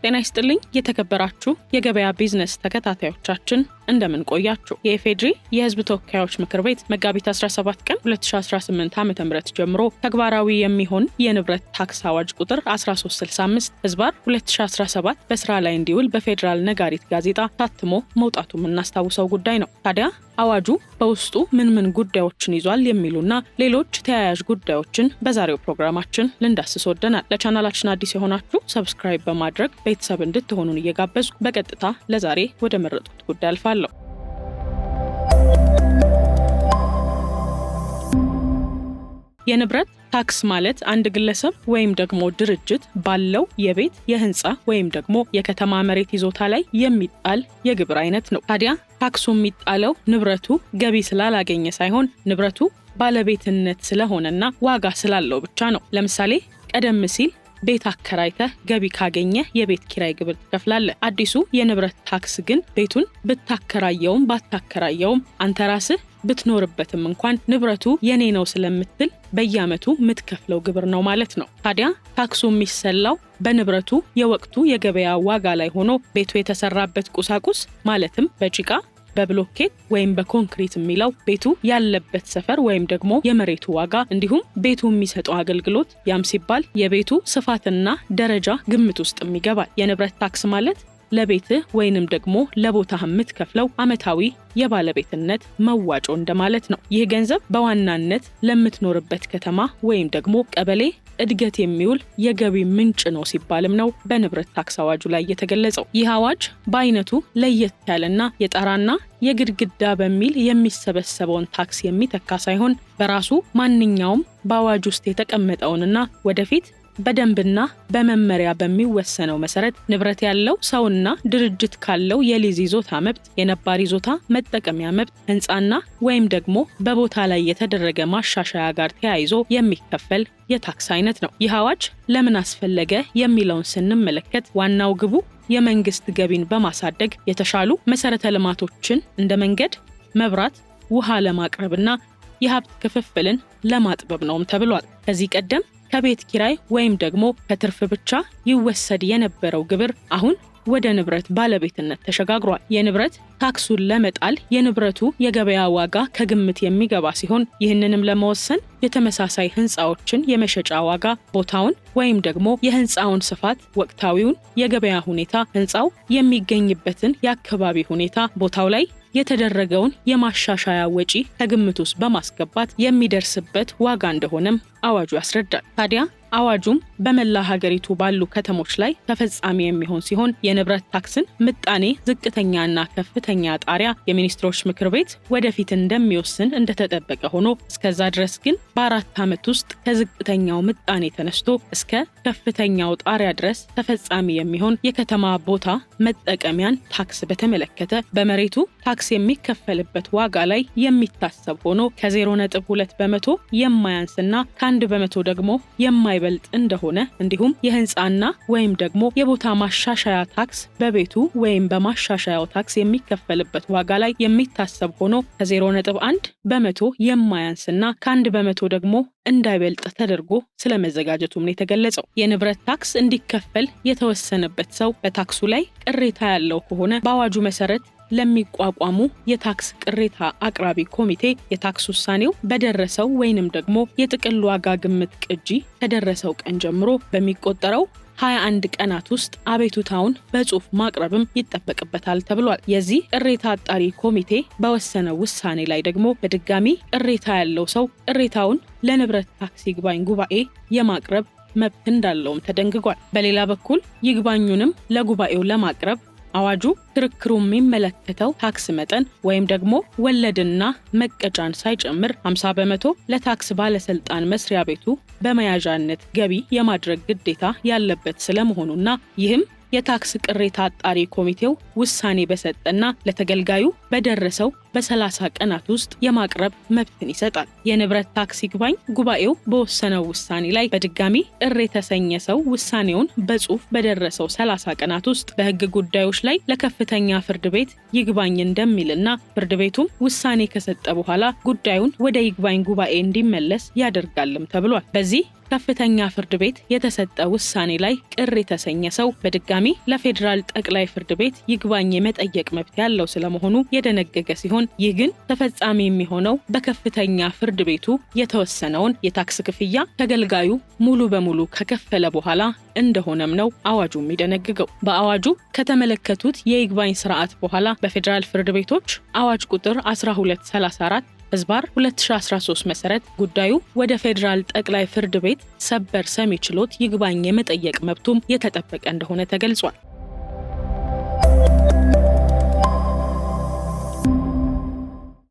ጤና ይስጥልኝ የተከበራችሁ የገበያ ቢዝነስ ተከታታዮቻችን እንደምን ቆያችሁ። የኢፌዴሪ የሕዝብ ተወካዮች ምክር ቤት መጋቢት 17 ቀን 2018 ዓ.ም ጀምሮ ተግባራዊ የሚሆን የንብረት ታክስ አዋጅ ቁጥር 1365/2017 በስራ ላይ እንዲውል በፌዴራል ነጋሪት ጋዜጣ ታትሞ መውጣቱ የምናስታውሰው ጉዳይ ነው። ታዲያ አዋጁ በውስጡ ምን ጉዳዮችን ይዟል የሚሉና ሌሎች ተያያዥ ጉዳዮችን በዛሬው ፕሮግራማችን ልንዳስስ ወደናል። ለቻናላችን አዲስ የሆናችሁ ሰብስክራይብ በማድረግ ቤተሰብ እንድትሆኑን እየጋበዝኩ በቀጥታ ለዛሬ ወደ መረጥኩት ጉዳይ አልፋለሁ። የንብረት ታክስ ማለት አንድ ግለሰብ ወይም ደግሞ ድርጅት ባለው የቤት፣ የህንፃ ወይም ደግሞ የከተማ መሬት ይዞታ ላይ የሚጣል የግብር አይነት ነው። ታዲያ ታክሱ የሚጣለው ንብረቱ ገቢ ስላላገኘ ሳይሆን ንብረቱ ባለቤትነት ስለሆነና ዋጋ ስላለው ብቻ ነው። ለምሳሌ ቀደም ሲል ቤት አከራይተህ ገቢ ካገኘ የቤት ኪራይ ግብር ትከፍላለህ። አዲሱ የንብረት ታክስ ግን ቤቱን ብታከራየውም ባታከራየውም አንተ ራስህ ብትኖርበትም እንኳን ንብረቱ የኔ ነው ስለምትል በየዓመቱ የምትከፍለው ግብር ነው ማለት ነው። ታዲያ ታክሱ የሚሰላው በንብረቱ የወቅቱ የገበያ ዋጋ ላይ ሆኖ ቤቱ የተሰራበት ቁሳቁስ ማለትም በጭቃ፣ በብሎኬት ወይም በኮንክሪት የሚለው ቤቱ ያለበት ሰፈር ወይም ደግሞ የመሬቱ ዋጋ እንዲሁም ቤቱ የሚሰጠው አገልግሎት ያም ሲባል የቤቱ ስፋትና ደረጃ ግምት ውስጥ ይገባል። የንብረት ታክስ ማለት ለቤትህ ወይንም ደግሞ ለቦታህ የምትከፍለው ዓመታዊ የባለቤትነት መዋጮ እንደማለት ነው። ይህ ገንዘብ በዋናነት ለምትኖርበት ከተማ ወይም ደግሞ ቀበሌ እድገት የሚውል የገቢ ምንጭ ነው ሲባልም ነው በንብረት ታክስ አዋጁ ላይ የተገለጸው። ይህ አዋጅ በአይነቱ ለየት ያለና የጣራና የግድግዳ በሚል የሚሰበሰበውን ታክስ የሚተካ ሳይሆን በራሱ ማንኛውም በአዋጅ ውስጥ የተቀመጠውንና ወደፊት በደንብና በመመሪያ በሚወሰነው መሰረት ንብረት ያለው ሰውና ድርጅት ካለው የሊዝ ይዞታ መብት፣ የነባር ይዞታ መጠቀሚያ መብት፣ ህንፃና ወይም ደግሞ በቦታ ላይ የተደረገ ማሻሻያ ጋር ተያይዞ የሚከፈል የታክስ አይነት ነው። ይህ አዋጅ ለምን አስፈለገ የሚለውን ስንመለከት ዋናው ግቡ የመንግስት ገቢን በማሳደግ የተሻሉ መሰረተ ልማቶችን እንደ መንገድ፣ መብራት፣ ውሃ ለማቅረብና የሀብት ክፍፍልን ለማጥበብ ነውም ተብሏል። ከዚህ ቀደም ከቤት ኪራይ ወይም ደግሞ ከትርፍ ብቻ ይወሰድ የነበረው ግብር አሁን ወደ ንብረት ባለቤትነት ተሸጋግሯል። የንብረት ታክሱን ለመጣል የንብረቱ የገበያ ዋጋ ከግምት የሚገባ ሲሆን ይህንንም ለመወሰን የተመሳሳይ ህንፃዎችን የመሸጫ ዋጋ፣ ቦታውን ወይም ደግሞ የህንፃውን ስፋት፣ ወቅታዊውን የገበያ ሁኔታ፣ ህንፃው የሚገኝበትን የአካባቢ ሁኔታ፣ ቦታው ላይ የተደረገውን የማሻሻያ ወጪ ከግምት ውስጥ በማስገባት የሚደርስበት ዋጋ እንደሆነም አዋጁ ያስረዳል። ታዲያ አዋጁም በመላ ሀገሪቱ ባሉ ከተሞች ላይ ተፈጻሚ የሚሆን ሲሆን የንብረት ታክስን ምጣኔ ዝቅተኛና ከፍተኛ ጣሪያ የሚኒስትሮች ምክር ቤት ወደፊት እንደሚወስን እንደተጠበቀ ሆኖ እስከዛ ድረስ ግን በ4 ዓመት ውስጥ ከዝቅተኛው ምጣኔ ተነስቶ እስከ ከፍተኛው ጣሪያ ድረስ ተፈጻሚ የሚሆን የከተማ ቦታ መጠቀሚያን ታክስ በተመለከተ በመሬቱ ታክስ የሚከፈልበት ዋጋ ላይ የሚታሰብ ሆኖ ከ0.2 በመቶ የማያንስና ከ1 በመቶ ደግሞ የማይበልጥ እንደሆነ እንዲሁም የህንፃና ወይም ደግሞ የቦታ ማሻሻያ ታክስ በቤቱ ወይም በማሻሻያው ታክስ የሚከፈልበት ዋጋ ላይ የሚታሰብ ሆኖ ከ0.1 በመቶ የማያንስና ከ1 በመቶ ደግሞ እንዳይበልጥ ተደርጎ ስለመዘጋጀቱም ነው የተገለጸው። የንብረት ታክስ እንዲከፈል የተወሰነበት ሰው በታክሱ ላይ ቅሬታ ያለው ከሆነ በአዋጁ መሰረት ለሚቋቋሙ የታክስ ቅሬታ አቅራቢ ኮሚቴ የታክስ ውሳኔው በደረሰው ወይንም ደግሞ የጥቅል ዋጋ ግምት ቅጂ ከደረሰው ቀን ጀምሮ በሚቆጠረው 21 ቀናት ውስጥ አቤቱታውን በጽሁፍ ማቅረብም ይጠበቅበታል ተብሏል። የዚህ ቅሬታ አጣሪ ኮሚቴ በወሰነው ውሳኔ ላይ ደግሞ በድጋሚ ቅሬታ ያለው ሰው ቅሬታውን ለንብረት ታክስ ይግባኝ ጉባኤ የማቅረብ መብት እንዳለውም ተደንግጓል። በሌላ በኩል ይግባኙንም ለጉባኤው ለማቅረብ አዋጁ ክርክሩ የሚመለከተው ታክስ መጠን ወይም ደግሞ ወለድና መቀጫን ሳይጨምር 50 በመቶ ለታክስ ባለስልጣን መስሪያ ቤቱ በመያዣነት ገቢ የማድረግ ግዴታ ያለበት ስለመሆኑና ይህም የታክስ ቅሬታ አጣሪ ኮሚቴው ውሳኔ በሰጠና ለተገልጋዩ በደረሰው በ30 ቀናት ውስጥ የማቅረብ መብትን ይሰጣል። የንብረት ታክስ ይግባኝ ጉባኤው በወሰነው ውሳኔ ላይ በድጋሚ ቅር የተሰኘ ሰው ውሳኔውን በጽሁፍ በደረሰው 30 ቀናት ውስጥ በሕግ ጉዳዮች ላይ ለከፍተኛ ፍርድ ቤት ይግባኝ እንደሚልና ፍርድ ቤቱም ውሳኔ ከሰጠ በኋላ ጉዳዩን ወደ ይግባኝ ጉባኤ እንዲመለስ ያደርጋልም ተብሏል። በዚህ ከፍተኛ ፍርድ ቤት የተሰጠ ውሳኔ ላይ ቅር የተሰኘ ሰው በድጋሚ ለፌዴራል ጠቅላይ ፍርድ ቤት ይግባኝ የመጠየቅ መብት ያለው ስለመሆኑ የደነገገ ሲሆን ይህ ግን ተፈጻሚ የሚሆነው በከፍተኛ ፍርድ ቤቱ የተወሰነውን የታክስ ክፍያ ተገልጋዩ ሙሉ በሙሉ ከከፈለ በኋላ እንደሆነም ነው አዋጁ የሚደነግገው። በአዋጁ ከተመለከቱት የይግባኝ ስርዓት በኋላ በፌዴራል ፍርድ ቤቶች አዋጅ ቁጥር 1234 ህዝባር 2013 መሰረት ጉዳዩ ወደ ፌዴራል ጠቅላይ ፍርድ ቤት ሰበር ሰሚ ችሎት ይግባኝ የመጠየቅ መብቱም የተጠበቀ እንደሆነ ተገልጿል።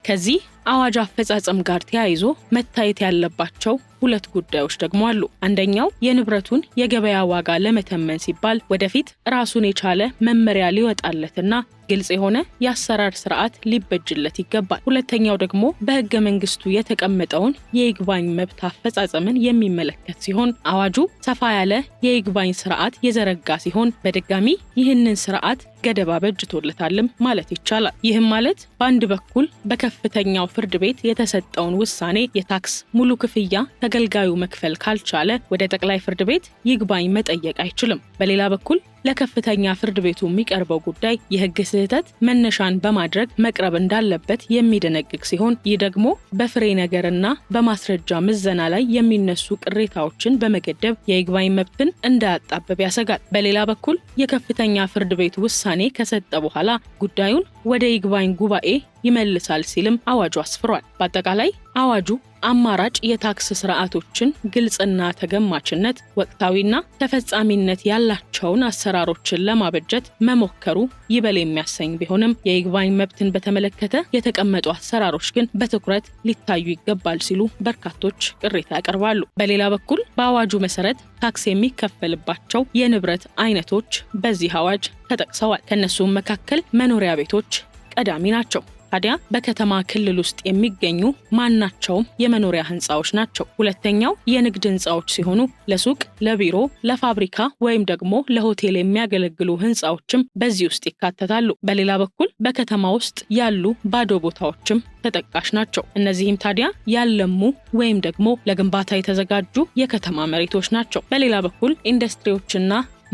ከዚህ አዋጅ አፈጻጸም ጋር ተያይዞ መታየት ያለባቸው ሁለት ጉዳዮች ደግሞ አሉ። አንደኛው የንብረቱን የገበያ ዋጋ ለመተመን ሲባል ወደፊት ራሱን የቻለ መመሪያ ሊወጣለትና ግልጽ የሆነ የአሰራር ስርዓት ሊበጅለት ይገባል። ሁለተኛው ደግሞ በህገ መንግስቱ የተቀመጠውን የይግባኝ መብት አፈጻጸምን የሚመለከት ሲሆን አዋጁ ሰፋ ያለ የይግባኝ ስርዓት የዘረጋ ሲሆን በድጋሚ ይህንን ስርዓት ገደባ በጅቶለታልም ማለት ይቻላል። ይህም ማለት በአንድ በኩል በከፍተኛው ፍርድ ቤት የተሰጠውን ውሳኔ የታክስ ሙሉ ክፍያ ተገልጋዩ መክፈል ካልቻለ ወደ ጠቅላይ ፍርድ ቤት ይግባኝ መጠየቅ አይችልም። በሌላ በኩል ለከፍተኛ ፍርድ ቤቱ የሚቀርበው ጉዳይ የህግ ስህተት መነሻን በማድረግ መቅረብ እንዳለበት የሚደነግግ ሲሆን ይህ ደግሞ በፍሬ ነገርና በማስረጃ ምዘና ላይ የሚነሱ ቅሬታዎችን በመገደብ የይግባኝ መብትን እንዳያጣብብ ያሰጋል። በሌላ በኩል የከፍተኛ ፍርድ ቤት ውሳኔ ከሰጠ በኋላ ጉዳዩን ወደ ይግባኝ ጉባኤ ይመልሳል ሲልም አዋጁ አስፍሯል። በአጠቃላይ አዋጁ አማራጭ የታክስ ስርዓቶችን ግልጽና ተገማችነት፣ ወቅታዊና ተፈጻሚነት ያላቸውን አሰራሮችን ለማበጀት መሞከሩ ይበል የሚያሰኝ ቢሆንም የይግባኝ መብትን በተመለከተ የተቀመጡ አሰራሮች ግን በትኩረት ሊታዩ ይገባል ሲሉ በርካቶች ቅሬታ ያቀርባሉ። በሌላ በኩል በአዋጁ መሰረት ታክስ የሚከፈልባቸው የንብረት አይነቶች በዚህ አዋጅ ተጠቅሰዋል። ከነሱም መካከል መኖሪያ ቤቶች ቀዳሚ ናቸው። ታዲያ በከተማ ክልል ውስጥ የሚገኙ ማናቸውም የመኖሪያ ህንፃዎች ናቸው። ሁለተኛው የንግድ ህንፃዎች ሲሆኑ ለሱቅ፣ ለቢሮ፣ ለፋብሪካ ወይም ደግሞ ለሆቴል የሚያገለግሉ ህንፃዎችም በዚህ ውስጥ ይካተታሉ። በሌላ በኩል በከተማ ውስጥ ያሉ ባዶ ቦታዎችም ተጠቃሽ ናቸው። እነዚህም ታዲያ ያለሙ ወይም ደግሞ ለግንባታ የተዘጋጁ የከተማ መሬቶች ናቸው። በሌላ በኩል ኢንዱስትሪዎችና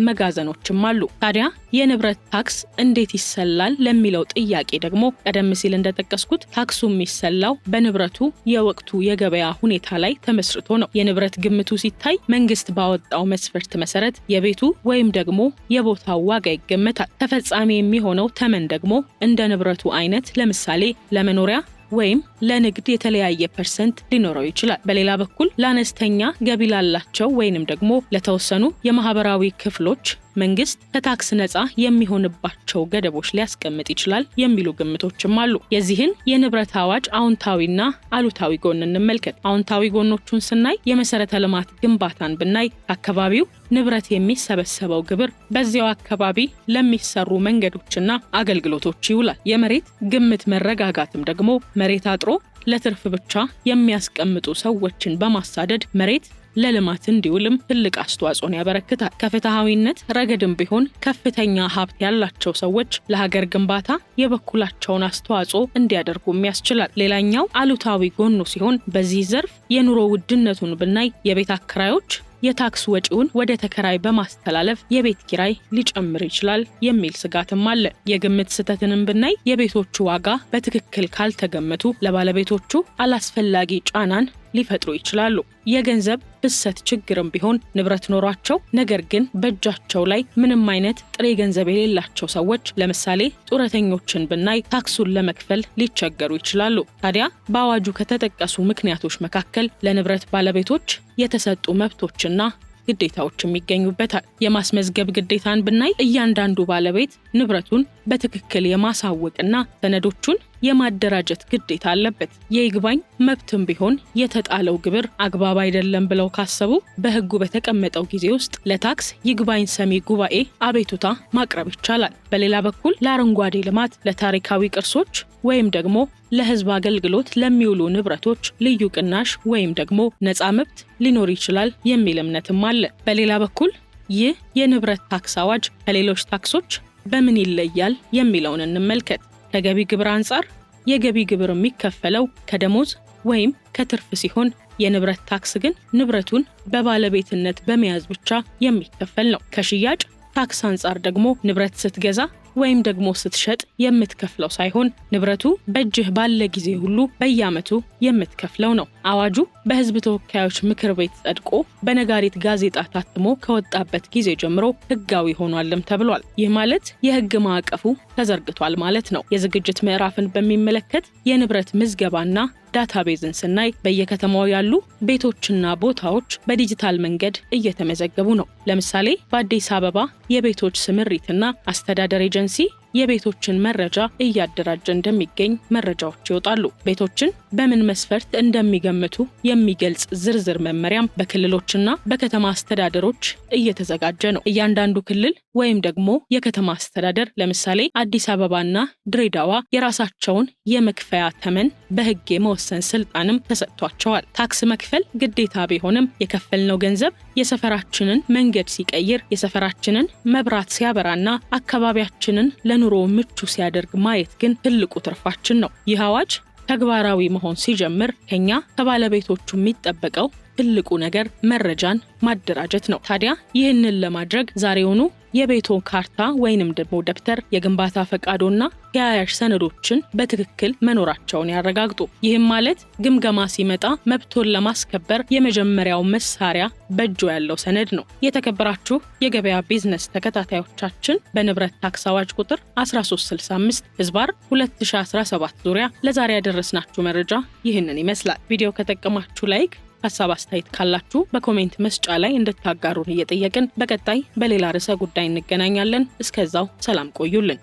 መጋዘኖችም አሉ። ታዲያ የንብረት ታክስ እንዴት ይሰላል ለሚለው ጥያቄ ደግሞ ቀደም ሲል እንደጠቀስኩት ታክሱ የሚሰላው በንብረቱ የወቅቱ የገበያ ሁኔታ ላይ ተመስርቶ ነው። የንብረት ግምቱ ሲታይ መንግስት ባወጣው መስፈርት መሰረት የቤቱ ወይም ደግሞ የቦታው ዋጋ ይገመታል። ተፈጻሚ የሚሆነው ተመን ደግሞ እንደ ንብረቱ አይነት ለምሳሌ ለመኖሪያ ወይም ለንግድ የተለያየ ፐርሰንት ሊኖረው ይችላል። በሌላ በኩል ለአነስተኛ ገቢ ላላቸው ወይንም ደግሞ ለተወሰኑ የማህበራዊ ክፍሎች መንግስት ከታክስ ነፃ የሚሆንባቸው ገደቦች ሊያስቀምጥ ይችላል የሚሉ ግምቶችም አሉ። የዚህን የንብረት አዋጅ አዎንታዊና አሉታዊ ጎን እንመልከት። አዎንታዊ ጎኖቹን ስናይ የመሰረተ ልማት ግንባታን ብናይ አካባቢው ንብረት የሚሰበሰበው ግብር በዚያው አካባቢ ለሚሰሩ መንገዶችና አገልግሎቶች ይውላል። የመሬት ግምት መረጋጋትም ደግሞ መሬት አጥሮ ለትርፍ ብቻ የሚያስቀምጡ ሰዎችን በማሳደድ መሬት ለልማት እንዲውልም ትልቅ አስተዋጽኦን ያበረክታል። ከፍትሃዊነት ረገድም ቢሆን ከፍተኛ ሀብት ያላቸው ሰዎች ለሀገር ግንባታ የበኩላቸውን አስተዋጽኦ እንዲያደርጉም ያስችላል። ሌላኛው አሉታዊ ጎኑ ሲሆን በዚህ ዘርፍ የኑሮ ውድነቱን ብናይ የቤት አከራዮች የታክስ ወጪውን ወደ ተከራይ በማስተላለፍ የቤት ኪራይ ሊጨምር ይችላል የሚል ስጋትም አለ። የግምት ስህተትንም ብናይ የቤቶቹ ዋጋ በትክክል ካልተገመቱ ለባለቤቶቹ አላስፈላጊ ጫናን ሊፈጥሩ ይችላሉ። የገንዘብ ፍሰት ችግርም ቢሆን ንብረት ኖሯቸው ነገር ግን በእጃቸው ላይ ምንም አይነት ጥሬ ገንዘብ የሌላቸው ሰዎች ለምሳሌ ጡረተኞችን ብናይ ታክሱን ለመክፈል ሊቸገሩ ይችላሉ። ታዲያ በአዋጁ ከተጠቀሱ ምክንያቶች መካከል ለንብረት ባለቤቶች የተሰጡ መብቶችና ግዴታዎችም ይገኙበታል። የማስመዝገብ ግዴታን ብናይ እያንዳንዱ ባለቤት ንብረቱን በትክክል የማሳወቅና ሰነዶቹን የማደራጀት ግዴታ አለበት። የይግባኝ መብትም ቢሆን የተጣለው ግብር አግባብ አይደለም ብለው ካሰቡ በሕጉ በተቀመጠው ጊዜ ውስጥ ለታክስ ይግባኝ ሰሚ ጉባኤ አቤቱታ ማቅረብ ይቻላል። በሌላ በኩል ለአረንጓዴ ልማት፣ ለታሪካዊ ቅርሶች ወይም ደግሞ ለሕዝብ አገልግሎት ለሚውሉ ንብረቶች ልዩ ቅናሽ ወይም ደግሞ ነፃ መብት ሊኖር ይችላል የሚል እምነትም አለ። በሌላ በኩል ይህ የንብረት ታክስ አዋጅ ከሌሎች ታክሶች በምን ይለያል የሚለውን እንመልከት። ከገቢ ግብር አንጻር የገቢ ግብር የሚከፈለው ከደሞዝ፣ ወይም ከትርፍ ሲሆን የንብረት ታክስ ግን ንብረቱን በባለቤትነት በመያዝ ብቻ የሚከፈል ነው። ከሽያጭ ታክስ አንጻር ደግሞ ንብረት ስትገዛ ወይም ደግሞ ስትሸጥ የምትከፍለው ሳይሆን ንብረቱ በእጅህ ባለ ጊዜ ሁሉ በየዓመቱ የምትከፍለው ነው። አዋጁ በሕዝብ ተወካዮች ምክር ቤት ጸድቆ በነጋሪት ጋዜጣ ታትሞ ከወጣበት ጊዜ ጀምሮ ሕጋዊ ሆኗልም ተብሏል። ይህ ማለት የሕግ ማዕቀፉ ተዘርግቷል ማለት ነው። የዝግጅት ምዕራፍን በሚመለከት የንብረት ምዝገባና ዳታቤዝን ስናይ በየከተማው ያሉ ቤቶችና ቦታዎች በዲጂታል መንገድ እየተመዘገቡ ነው። ለምሳሌ በአዲስ አበባ የቤቶች ስምሪትና አስተዳደር ኤጀንሲ የቤቶችን መረጃ እያደራጀ እንደሚገኝ መረጃዎች ይወጣሉ። ቤቶችን በምን መስፈርት እንደሚገምቱ የሚገልጽ ዝርዝር መመሪያም በክልሎችና በከተማ አስተዳደሮች እየተዘጋጀ ነው። እያንዳንዱ ክልል ወይም ደግሞ የከተማ አስተዳደር ለምሳሌ አዲስ አበባና ድሬዳዋ የራሳቸውን የመክፈያ ተመን በሕግ የመወሰን ስልጣንም ተሰጥቷቸዋል። ታክስ መክፈል ግዴታ ቢሆንም የከፈልነው ገንዘብ የሰፈራችንን መንገድ ሲቀይር፣ የሰፈራችንን መብራት ሲያበራና አካባቢያችንን ለኑሮ ምቹ ሲያደርግ ማየት ግን ትልቁ ትርፋችን ነው። ይህ አዋጅ ተግባራዊ መሆን ሲጀምር ከኛ ከባለቤቶቹ የሚጠበቀው ትልቁ ነገር መረጃን ማደራጀት ነው። ታዲያ ይህንን ለማድረግ ዛሬውኑ የቤቶ ካርታ ወይንም ደግሞ ደብተር፣ የግንባታ ፈቃዶና ተያያዥ ሰነዶችን በትክክል መኖራቸውን ያረጋግጡ። ይህም ማለት ግምገማ ሲመጣ መብቶን ለማስከበር የመጀመሪያው መሳሪያ በእጆ ያለው ሰነድ ነው። የተከበራችሁ የገበያ ቢዝነስ ተከታታዮቻችን በንብረት ታክስ አዋጅ ቁጥር 1365/2017 ዙሪያ ለዛሬ ያደረስናችሁ መረጃ ይህንን ይመስላል። ቪዲዮ ከጠቀማችሁ ላይክ፣ ሀሳብ አስተያየት ካላችሁ በኮሜንት መስጫ ላይ እንድታጋሩን እየጠየቅን በቀጣይ በሌላ ርዕሰ ጉዳይ እንገናኛለን። እስከዛው ሰላም ቆዩልን።